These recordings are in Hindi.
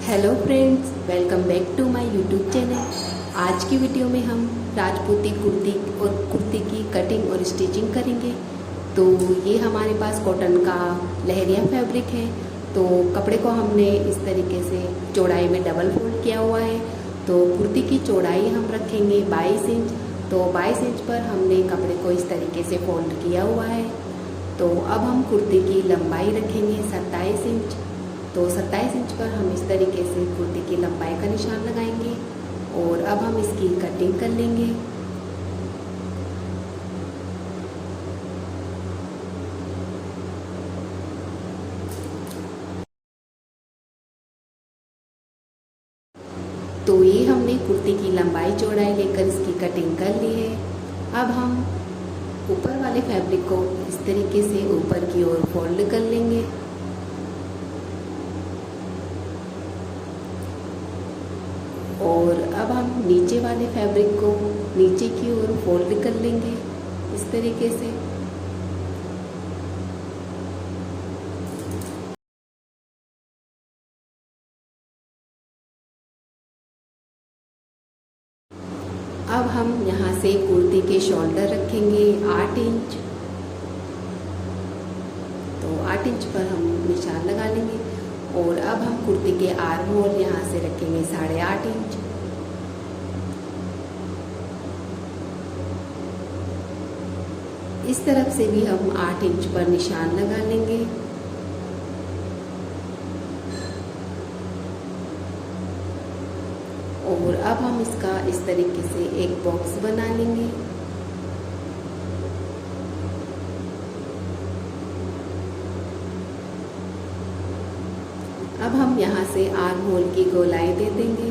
Hello friends, welcome back to my YouTube channel. आज की वीडियो में हम राजपूती कुर्ती और कुर्ती की कटिंग और स्टिचिंग करेंगे। तो ये हमारे पास कॉटन का लहरिया फैब्रिक है। तो कपड़े को हमने इस तरीके से चौड़ाई में डबल फोल्ड किया हुआ है। तो कुर्ती की चौड़ाई हम रखेंगे 22 इंच। तो 22 इंच पर हमने कपड़े को इस तरीके से फोल्ड किया हुआ है। तो अब हम कुर्ती की लंबाई रखेंगे 27 इंच। तो 27 इंच पर हम इस तरीके से कुर्ती की लंबाई का निशान लगाएंगे और अब हम इसकी कटिंग कर लेंगे। तो ये हमने कुर्ती की लंबाई चौड़ाई लेकर इसकी कटिंग कर ली है। अब हम ऊपर वाले फैब्रिक को इस तरीके से ऊपर की ओर फोल्ड कर लेंगे और अब हम नीचे वाले फैब्रिक को नीचे की ओर फोल्ड कर लेंगे इस तरीके से। अब हम यहाँ से कुर्ती के शोल्डर रखेंगे 8 इंच। तो 8 इंच पर हम निशान लगा लेंगे और अब हम कुर्ती के आर्म होल यहाँ से रखेंगे 8.5 इंच। इस तरफ से भी हम 8 इंच पर निशान लगा लेंगे। और अब हम इसका इस तरीके से एक बॉक्स बना लेंगे। अब हम यहाँ से आर्म होल की गोलाई दे देंगे।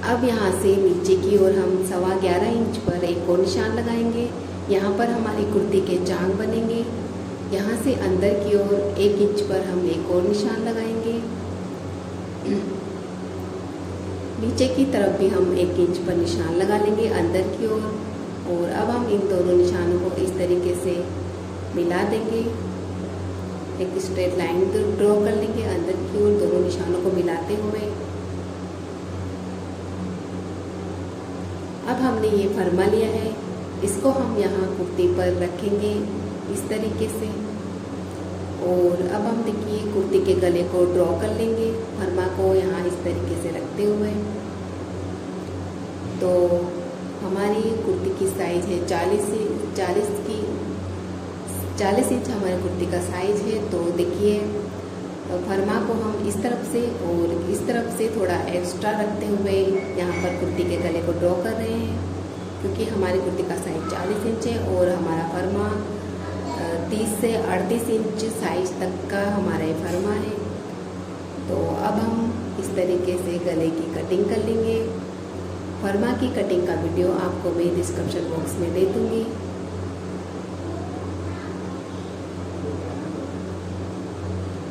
अब यहाँ से नीचे की ओर हम 11.25 इंच पर एक और निशान लगाएंगे। यहाँ पर हमारी कुर्ती के चांग बनेंगे। यहाँ से अंदर की ओर 1 इंच पर हम एक और निशान लगाएंगे। नीचे की तरफ भी हम 1 इंच पर निशान लगा लेंगे अंदर की ओर। और अब हम इन दोनों निशानों को इस तरीके से मिला देंगे। एक स्ट्रेट लाइन ड्रॉ कर लेंगे अंदर की ओर दोनों निशानों को मिलाते हुए। अब हमने ये फरमा लिया है, इसको हम यहाँ कुर्ती पर रखेंगे इस तरीके से। और अब हम देखिए कुर्ती के गले को ड्रॉ कर लेंगे फरमा को यहाँ इस तरीके से रखते हुए। तो हमारी कुर्ती की साइज़ है 40 इंच हमारी कुर्ती का साइज़ है। तो देखिए फरमा को हम इस तरफ से और इस तरफ से थोड़ा एक्स्ट्रा रखते हुए यहाँ पर कुर्ती के गले को ड्रॉ कर रहे हैं, क्योंकि हमारी कुर्ती का साइज़ 40 इंच है और हमारा फरमा 30 से 38 इंच साइज तक का हमारा ये फरमा है। तो अब हम इस तरीके से गले की कटिंग कर लेंगे। फरमा की कटिंग का वीडियो आपको मैं डिस्क्रिप्शन बॉक्स में दे दूँगी।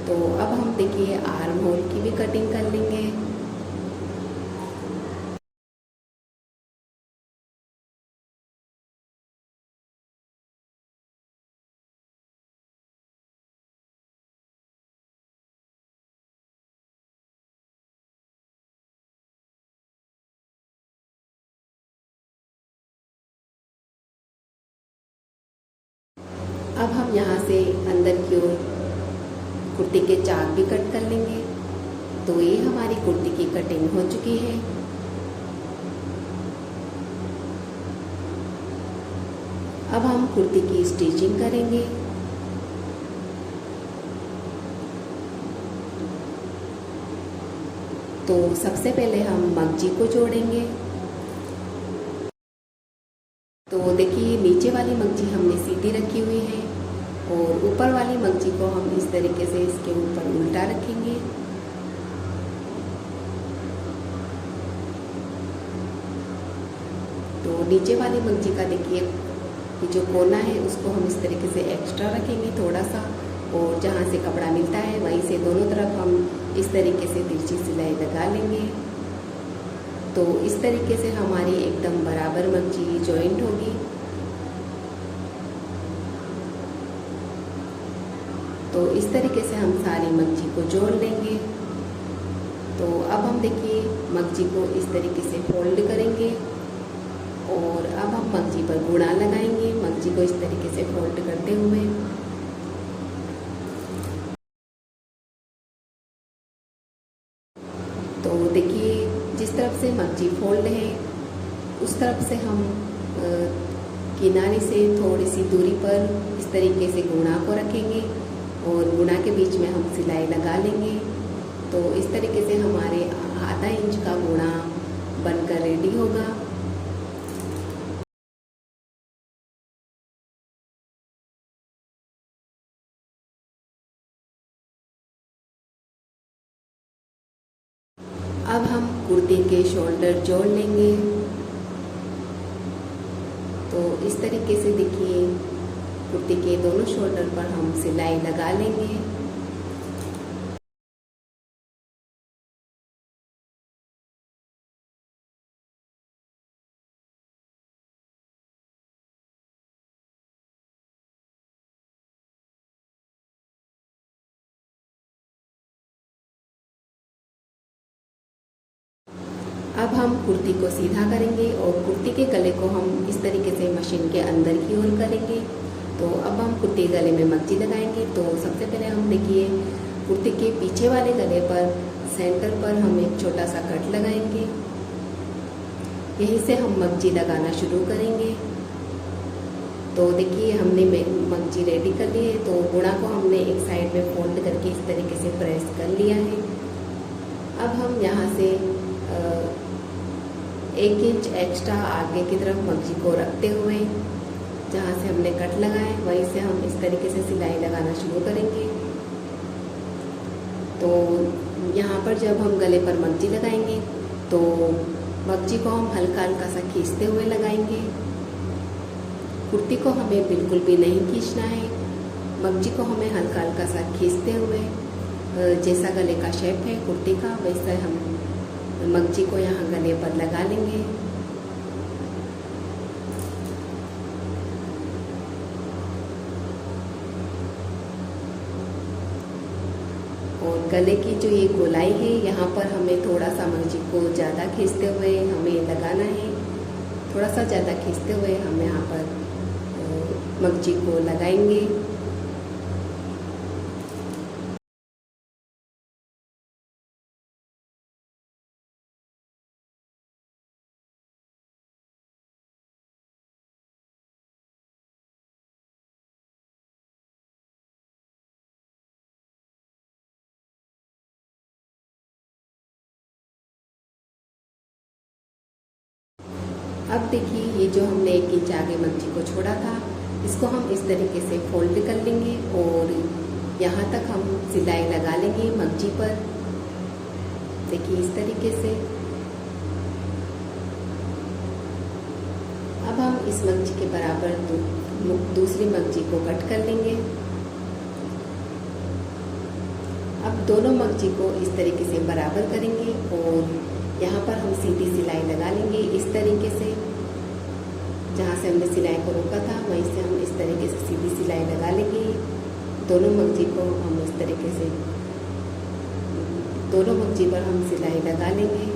तो अब हम देखिए आर्म होल की भी कटिंग कर लेंगे। अब हम यहाँ से अंदर की ओर कुर्ती के चाक भी कट कर लेंगे। तो ये हमारी कुर्ती की कटिंग हो चुकी है। अब हम कुर्ती की स्टिचिंग करेंगे। तो सबसे पहले हम मगजी को जोड़ेंगे। तो देखिए नीचे वाली मगजी हमने सीधी रखी हुई है और ऊपर वाली मगजी को हम इस तरीके से इसके ऊपर उल्टा रखेंगे। तो नीचे वाली मगजी का देखिए ये जो कोना है उसको हम इस तरीके से एक्स्ट्रा रखेंगे थोड़ा सा, और जहाँ से कपड़ा मिलता है वहीं से दोनों तरफ हम इस तरीके से तिरछी सिलाई लगा लेंगे। तो इस तरीके से हमारी एकदम बराबर मगजी जॉइंट होगी। तो इस तरीके से हम सारी मगजी को जोड़ लेंगे। तो अब हम देखिए मगजी को इस तरीके से फोल्ड करेंगे और अब हम मगजी पर गुणा लगाएंगे, मगजी को इस तरीके से फोल्ड करते हुए। तो देखिए जिस तरफ से मगजी फोल्ड है उस तरफ से हम किनारे से थोड़ी सी दूरी पर इस तरीके से गुणा को रखेंगे और गुणा के बीच में हम सिलाई लगा लेंगे। तो इस तरीके से हमारे आधा इंच का गुणा बनकर रेडी होगा। अब हम कुर्ती के शोल्डर जोड़ लेंगे। तो इस तरीके से देखिए कुर्ती के दोनों शोल्डर पर हम सिलाई लगा लेंगे। अब हम कुर्ती को सीधा करेंगे और कुर्ती के गले को हम इस तरीके से मशीन के अंदर की ओर करेंगे। तो अब हम कुर्ती गले में मगजी लगाएंगे। तो सबसे पहले हम देखिए कुर्ती के पीछे वाले गले पर सेंटर पर हम एक छोटा सा कट लगाएंगे। यहीं से हम मगजी लगाना शुरू करेंगे। तो देखिए हमने मगजी रेडी कर ली है। तो गुणा को हमने एक साइड में फोल्ड करके इस तरीके से प्रेस कर लिया है। अब हम यहाँ से 1 इंच एक्स्ट्रा आगे की तरफ मगजी को रखते हुए जहाँ से हमने कट लगाए वहीं से हम इस तरीके से सिलाई लगाना शुरू करेंगे। तो यहाँ पर जब हम गले पर मगजी लगाएंगे तो मगजी को हम हल्का हल्का सा खींचते हुए लगाएंगे। कुर्ती को हमें बिल्कुल भी नहीं खींचना है, मगजी को हमें हल्का हल्का सा खींचते हुए जैसा गले का शेप है कुर्ती का वैसा हम मगजी को यहाँ गले पर लगा लेंगे। और गले की जो ये गोलाई है यहाँ पर हमें थोड़ा सा मगजी को ज़्यादा खींचते हुए हमें लगाना है। थोड़ा सा ज़्यादा खींचते हुए हम यहाँ पर मगजी को लगाएंगे। अब देखिए ये जो हमने 1 इंच आगे मगजी को छोड़ा था इसको हम इस तरीके से फोल्ड कर लेंगे और यहाँ तक हम सिलाई लगा लेंगे मगजी पर। देखिए इस तरीके से। अब हम इस मगजी के बराबर दूसरी मगजी को कट कर लेंगे। अब दोनों मगजी को इस तरीके से बराबर करेंगे और यहाँ पर हम सीधी सिलाई लगा लेंगे इस तरीके से। जहाँ से हमने सिलाई को रोका था वहीं से हम इस तरीके से सीधी सिलाई लगा लेंगे। दोनों मगजी को हम इस तरीके से दोनों मगजी पर हम सिलाई लगा लेंगे।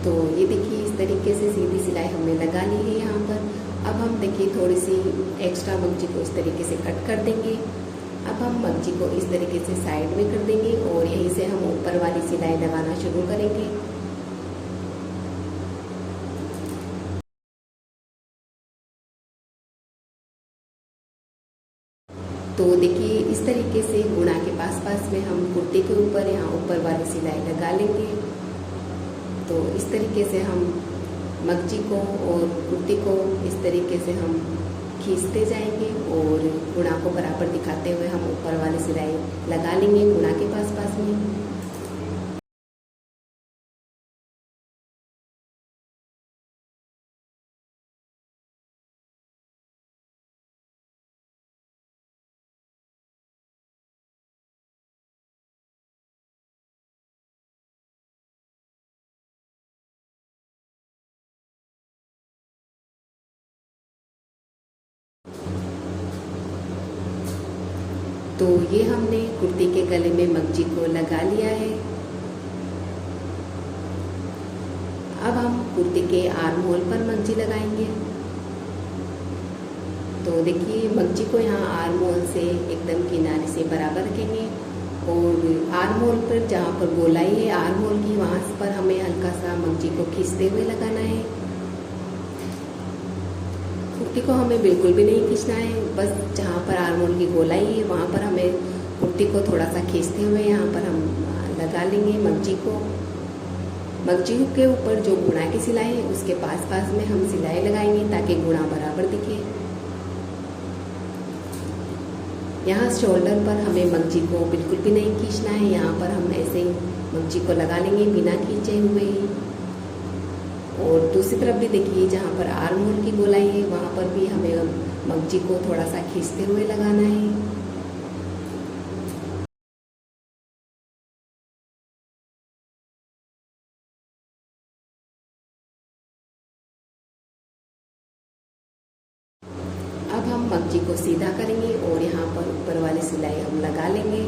तो ये देखिए इस तरीके से सीधी सिलाई हमने लगा ली है यहाँ पर। अब हम देखिए थोड़ी सी एक्स्ट्रा मगजी को इस तरीके से कट कर देंगे। अब हम मगजी को इस तरीके से साइड में कर देंगे और यहीं से हम ऊपर वाली सिलाई लगाना शुरू करेंगे। तो देखिए इस तरीके से गुणा के पास में हम कुर्ती के ऊपर यहाँ ऊपर वाली सिलाई लगा लेंगे। तो इस तरीके से हम मगजी को और कुर्ती को इस तरीके से हम खींचते जाएंगे और गुणा को बराबर दिखाते हुए हम ऊपर वाली सिलाई लगा लेंगे गुणा के पास में। तो ये हमने कुर्ती के गले में मंगजी को लगा लिया है। अब हम कुर्ती के आर्म होल पर मंगजी लगाएंगे। तो देखिए मंगजी को यहाँ आर्म होल से एकदम किनारे से बराबर रखेंगे और आर्म होल पर जहाँ पर गोलाई है आर्म होल की वहाँ पर हमें हल्का सा मंगजी को खींचते हुए लगाना है। कुर्ती को हमें बिल्कुल भी नहीं खींचना है, बस जहाँ पर आर्म होल की गोलाई है वहाँ पर हमें कुर्ती को थोड़ा सा खींचते हुए यहाँ पर हम लगा लेंगे मंगजी को। मंगजी के ऊपर जो गुणा की सिलाई है उसके पास पास में हम सिलाई लगाएंगे ताकि गुणा बराबर दिखे। यहाँ शोल्डर पर हमें मंगजी को बिल्कुल भी नहीं खींचना है, यहाँ पर हम ऐसे ही मंगजी को लगा लेंगे बिना खींचे हुए ही। और दूसरी तरफ भी देखिए जहाँ पर आर्म होल की गोलाई है वहाँ पर भी हमें मंगजी को थोड़ा सा खींचते हुए लगाना है। अब हम मंगजी को सीधा करेंगे और यहाँ पर ऊपर वाली सिलाई हम लगा लेंगे।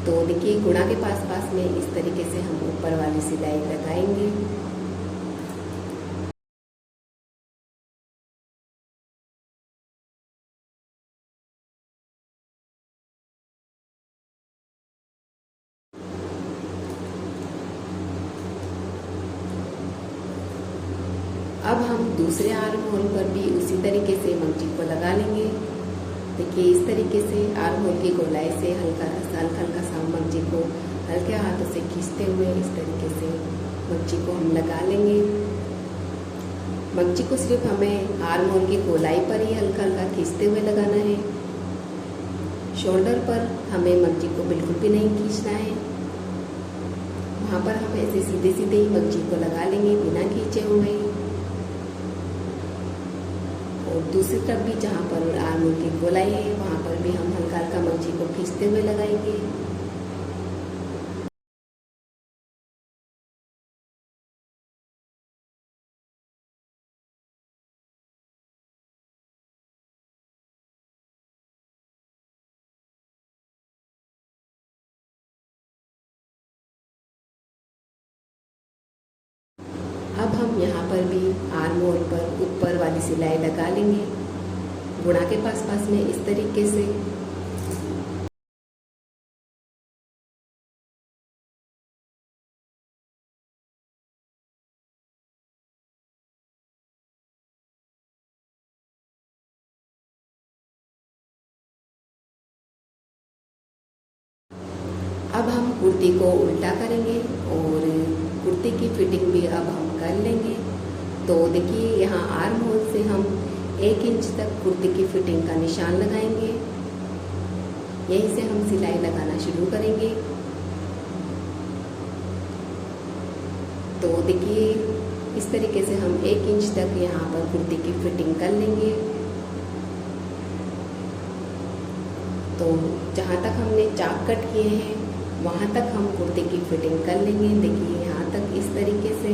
तो देखिए गुणा के पास पास में इस तरीके से हम ऊपर वाली सिलाई लगाएंगे। अब हम दूसरे आर्म होल पर भी उसी तरीके से मंगजी को लगा लेंगे। देखिए इस तरीके से आर्म होल की गोलाई से हल्का हल्का सा मंगजी को हल्के हाथों से खींचते हुए इस तरीके से मंगजी को हम लगा लेंगे। मंगजी को सिर्फ हमें आर्म होल की गोलाई पर ही हल्का हल्का खींचते हुए लगाना है। शोल्डर पर हमें मंगजी को बिल्कुल भी नहीं खींचना है, वहाँ पर हम ऐसे सीधे सीधे ही मंगजी को लगा लेंगे बिना खींचे हुए। और दूसरी तरफ भी जहाँ पर आर्म होल की गोलाई है वहाँ पर भी हम हल्का हल्का मंगजी को खींचते हुए लगाएंगे। अब हम यहाँ पर भी आर्म होल पर ऊपर वाली सिलाई लगा लेंगे गुणा के पास पास में इस तरीके से। अब हम कुर्ती को उल्टा करेंगे और कुर्ती की फिटिंग भी अब हम कर लेंगे। तो देखिए यहाँ आर्म होल से हम 1 इंच तक कुर्ती की फिटिंग का निशान लगाएंगे। यहीं से हम सिलाई लगाना शुरू करेंगे। तो देखिए इस तरीके से हम 1 इंच तक यहाँ पर कुर्ती की फिटिंग कर लेंगे। तो जहाँ तक हमने चाक कट किए हैं वहाँ तक हम कुर्ती की फिटिंग कर लेंगे। देखिए यहाँ तक इस तरीके से।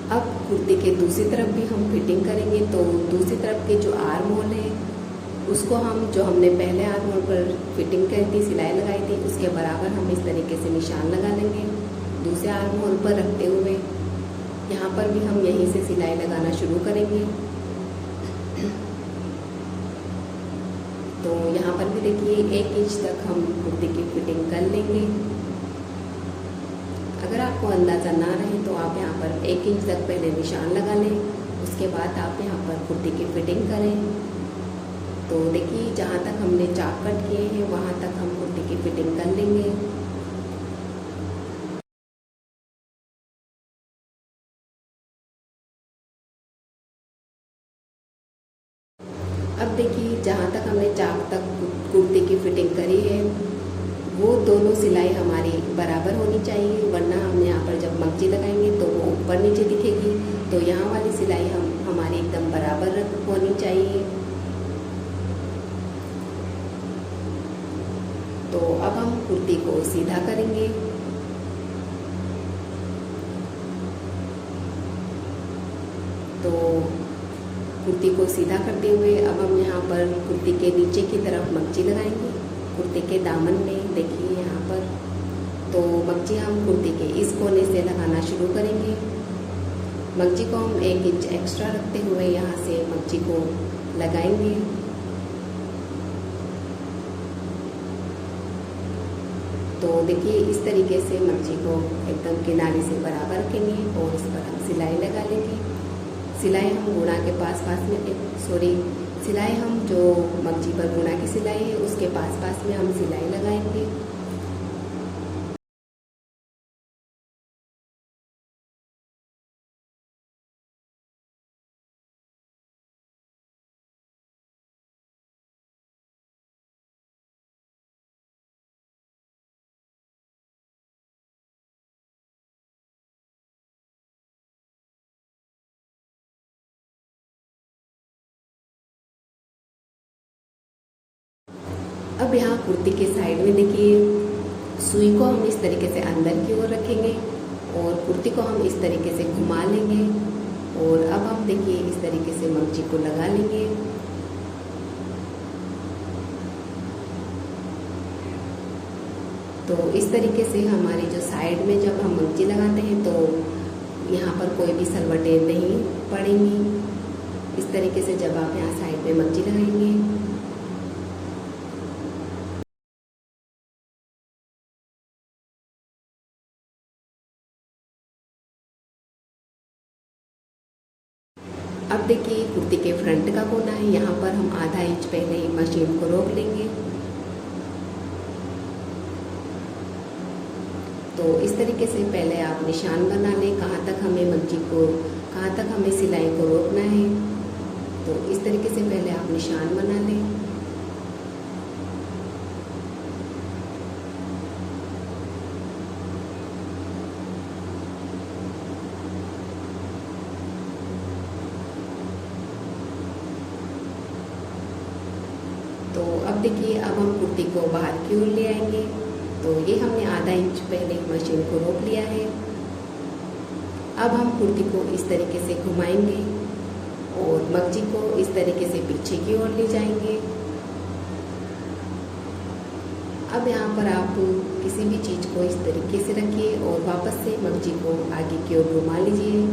अब कुर्ती के दूसरी तरफ भी हम फिटिंग करेंगे। तो दूसरी तरफ के जो आर्म होल है उसको हम जो हमने पहले आर्म होल पर फिटिंग करी थी सिलाई लगाई थी उसके बराबर हम इस तरीके से निशान लगा लेंगे दूसरे आर्म होल पर रखते हुए। यहाँ पर भी हम यहीं से सिलाई लगाना शुरू करेंगे। तो यहाँ पर भी देखिए 1 इंच तक हम कुर्ती की फिटिंग कर लेंगे। अगर आपको अंदाज़ा ना रहे तो आप यहाँ पर 1 इंच तक पहले निशान लगा लें, उसके बाद आप यहाँ पर कुर्ती की फिटिंग करें। तो देखिए जहाँ तक हमने चाक कट किए हैं वहाँ तक हम कुर्ती की फिटिंग कर लेंगे। अब देखिए जहाँ तक हमने चाक तक कुर्ती की फिटिंग करी है वो दोनों सिलाई हमारी बराबर होनी चाहिए, वरना हम यहाँ पर जब मंगजी लगाएंगे तो वो ऊपर नीचे दिखेगी। तो यहाँ वाली सिलाई हमारी एकदम बराबर होनी चाहिए। तो अब हम कुर्ती को सीधा करेंगे। कुर्ती को सीधा करते हुए अब हम यहाँ पर कुर्ती के नीचे की तरफ मगजी लगाएंगे। कुर्ती के दामन में देखिए यहाँ पर तो मगजी हम कुर्ती के इस कोने से लगाना शुरू करेंगे। मगजी को हम 1 इंच एक्स्ट्रा रखते हुए यहाँ से मगजी को लगाएंगे। तो देखिए इस तरीके से मगजी को एकदम किनारे से बराबर रखेंगे और इस पर हम सिलाई लगा लेंगे। सिलाई हम गुणा के पास में सिलाई हम जो मगजी पर गुणा की सिलाई है उसके पास में हम सिलाई लगाएंगे। अब यहाँ कुर्ती के साइड में देखिए सुई को हम इस तरीके से अंदर की ओर रखेंगे और कुर्ती को हम इस तरीके से घुमा लेंगे और अब हम देखिए इस तरीके से मगजी को लगा लेंगे। तो इस तरीके से हमारी जो साइड में जब हम मगजी लगाते हैं तो यहाँ पर कोई भी सलवटें नहीं पड़ेंगी। इस तरीके से जब आप यहाँ साइड में मगजी लगाएंगे अब देखिए कुर्ती के फ्रंट का कोना है, यहाँ पर हम आधा इंच पहले ही मशीन को रोक लेंगे। तो इस तरीके से पहले आप निशान बना लें कहाँ तक हमें सिलाई को रोकना है। तो इस तरीके से पहले आप निशान बना लें। तो अब देखिए अब हम कुर्ती को बाहर की ओर ले आएंगे। तो ये हमने आधा इंच पहले मशीन को रोक लिया है। अब हम कुर्ती को इस तरीके से घुमाएंगे और मगजी को इस तरीके से पीछे की ओर ले जाएंगे। अब यहाँ पर आप किसी भी चीज़ को इस तरीके से रखिए और वापस से मगजी को आगे की ओर घुमा लीजिए।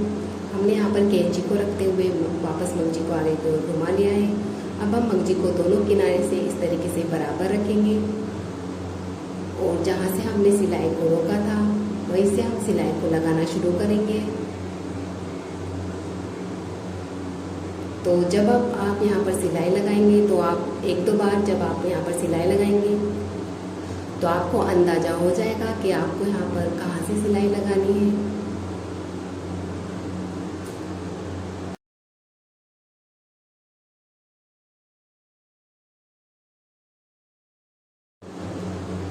हमने यहाँ पर कैंची को रखते हुए वापस मगजी को आगे की ओर घुमा लिया है। अब हम मगजी को दोनों किनारे से इस तरीके से बराबर रखेंगे और जहाँ से हमने सिलाई को रोका था वहीं से हम सिलाई को लगाना शुरू करेंगे। तो जब अब आप यहाँ पर सिलाई लगाएंगे तो आप 1-2 बार जब आप यहाँ पर सिलाई लगाएंगे तो आपको अंदाज़ा हो जाएगा कि आपको यहाँ पर कहाँ से सिलाई लगानी है।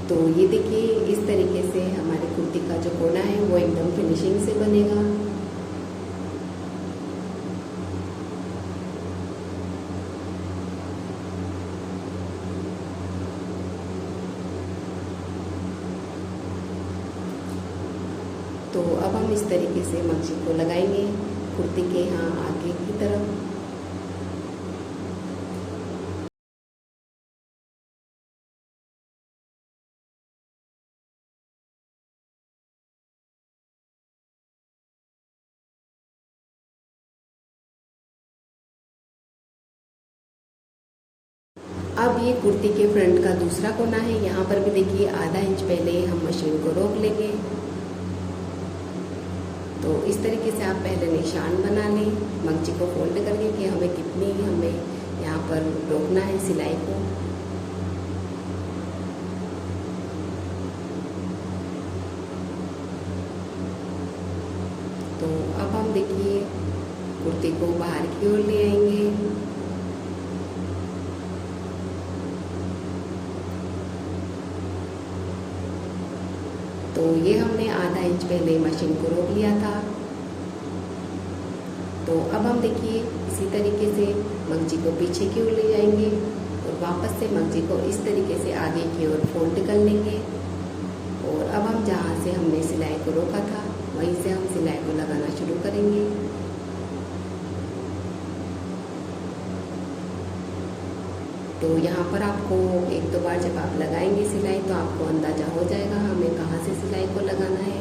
तो ये देखिए इस तरीके से हमारी कुर्ती का जो कोना है वो एकदम फिनिशिंग से बनेगा। तो अब हम इस तरीके से मगजी को लगाएंगे कुर्ती के यहाँ आगे की तरफ। अब ये कुर्ती के फ्रंट का दूसरा कोना है, यहाँ पर भी देखिए आधा इंच पहले हम मशीन को रोक लेंगे। तो इस तरीके से आप पहले निशान बना लें मगजी को फोल्ड करके कि हमें यहाँ पर रोकना है सिलाई को। तो अब हम देखिए कुर्ती को बाहर की ओर ले आएंगे। तो ये हमने आधा इंच पहले मशीन को रोक लिया था। तो अब हम देखिए इसी तरीके से मगजी को पीछे की ओर ले जाएंगे और वापस से मगजी को इस तरीके से आगे की ओर फोल्ड कर लेंगे। और अब हम जहाँ से हमने सिलाई को रोका था वहीं से हम सिलाई को लगाना शुरू करेंगे। तो यहाँ पर आपको एक दो बार जब आप लगाएंगे सिलाई तो आपको अंदाज़ा हो जाएगा हमें कहाँ से सिलाई को लगाना है।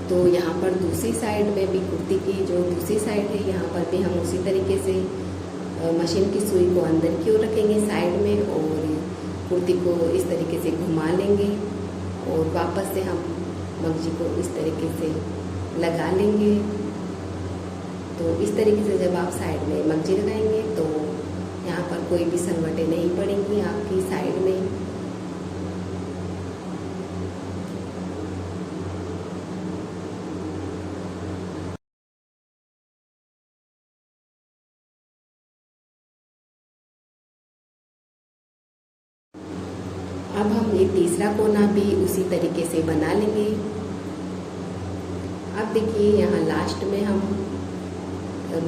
तो यहाँ पर दूसरी साइड में भी कुर्ती की जो दूसरी साइड है यहाँ पर भी हम उसी तरीके से मशीन की सुई को अंदर की ओर रखेंगे साइड में और कुर्ती को इस तरीके से घुमा लेंगे और वापस से हम मगजी को इस तरीके से लगा लेंगे। तो इस तरीके से जब आप साइड में मगजी लगाएंगे तो यहाँ पर कोई भी सलवटें नहीं पड़ेंगी आपकी साइड में। अब हम ये तीसरा कोना भी उसी तरीके से बना लेंगे। अब देखिए यहाँ लास्ट में हम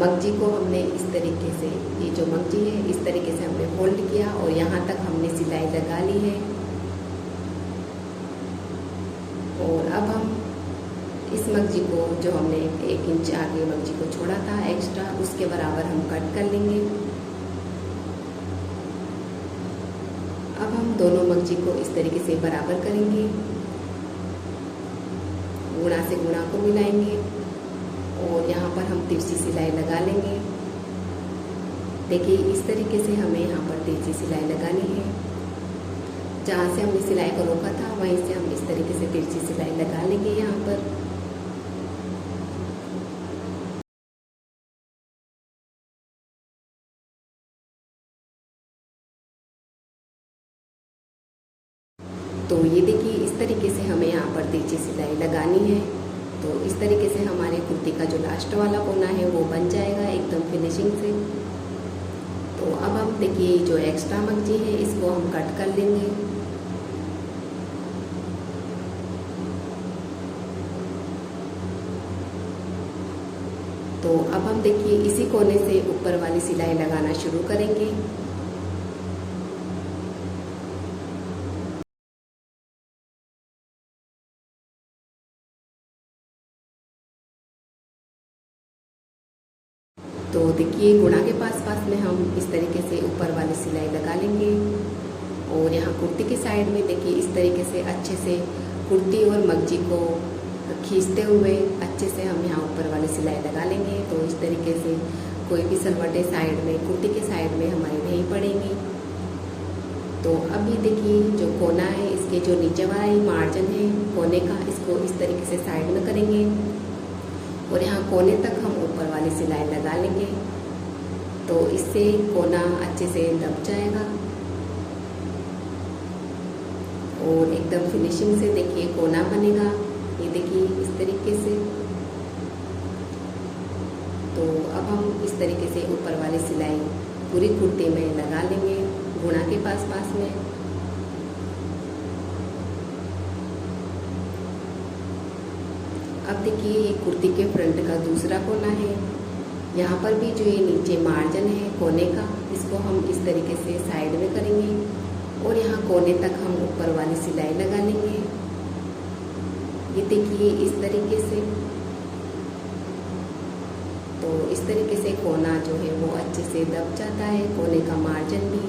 मगजी को हमने इस तरीके से, ये जो मगजी है इस तरीके से हमने फोल्ड किया और यहाँ तक हमने सिलाई लगा ली है। और अब हम इस मगजी को जो हमने 1 इंच आगे मगजी को छोड़ा था एक्स्ट्रा, उसके बराबर हम कट कर लेंगे। अब हम दोनों मगजी को इस तरीके से बराबर करेंगे, गुणा से गुणा को मिलाएंगे और यहाँ पर हम तिरछी सिलाई लगा लेंगे। देखिए इस तरीके से हमें यहाँ पर तिरछी सिलाई लगानी है। जहाँ से हमने सिलाई को रोका था वहीं से हम इस तरीके से तिरछी सिलाई लगा लेंगे यहाँ पर। तो ये देखिए इस तरीके से हमें यहाँ पर तिरछी सिलाई लगानी है। तो इस तरीके से हमारे कुर्ती का जो लास्ट वाला कोना है वो बन जाएगा एकदम फिनिशिंग से। तो अब हम देखिए जो एक्स्ट्रा मगजी है इसको हम कट कर लेंगे। तो अब हम देखिए इसी कोने से ऊपर वाली सिलाई लगाना शुरू करेंगे। तो देखिए गुणा के पास में हम इस तरीके से ऊपर वाली सिलाई लगा लेंगे और यहाँ कुर्ती की साइड में देखिए इस तरीके से अच्छे से कुर्ती और मगजी को खींचते हुए अच्छे से हम यहाँ ऊपर वाली सिलाई लगा लेंगे। तो इस तरीके से कोई भी सलवटें साइड में कुर्ती के साइड में हमारी नहीं पड़ेंगी। तो अभी देखिए जो कोना है इसके जो नीचे वाला ही मार्जिन है कोने का, इसको इस तरीके से साइड में करेंगे और यहाँ कोने तक हम ऊपर वाली सिलाई लगा लेंगे। तो इससे कोना अच्छे से दब जाएगा और एकदम फिनिशिंग से देखिए कोना बनेगा। ये देखिए इस तरीके से। तो अब हम इस तरीके से ऊपर वाली सिलाई पूरी कुर्ती में लगा लेंगे गुणा के पास में। अब देखिए ये कुर्ती के फ्रंट का दूसरा कोना है। यहाँ पर भी जो ये नीचे मार्जिन है कोने का, इसको हम इस तरीके से साइड में करेंगे और यहाँ कोने तक हम ऊपर वाली सिलाई लगा लेंगे। ये देखिए इस तरीके से। तो इस तरीके से कोना जो है वो अच्छे से दब जाता है, कोने का मार्जिन भी,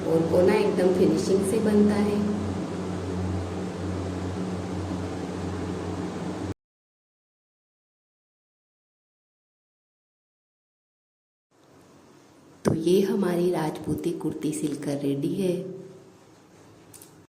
और कोना एकदम फिनिशिंग से बनता है। तो ये हमारी राजपूती कुर्ती सिलकर रेडी है।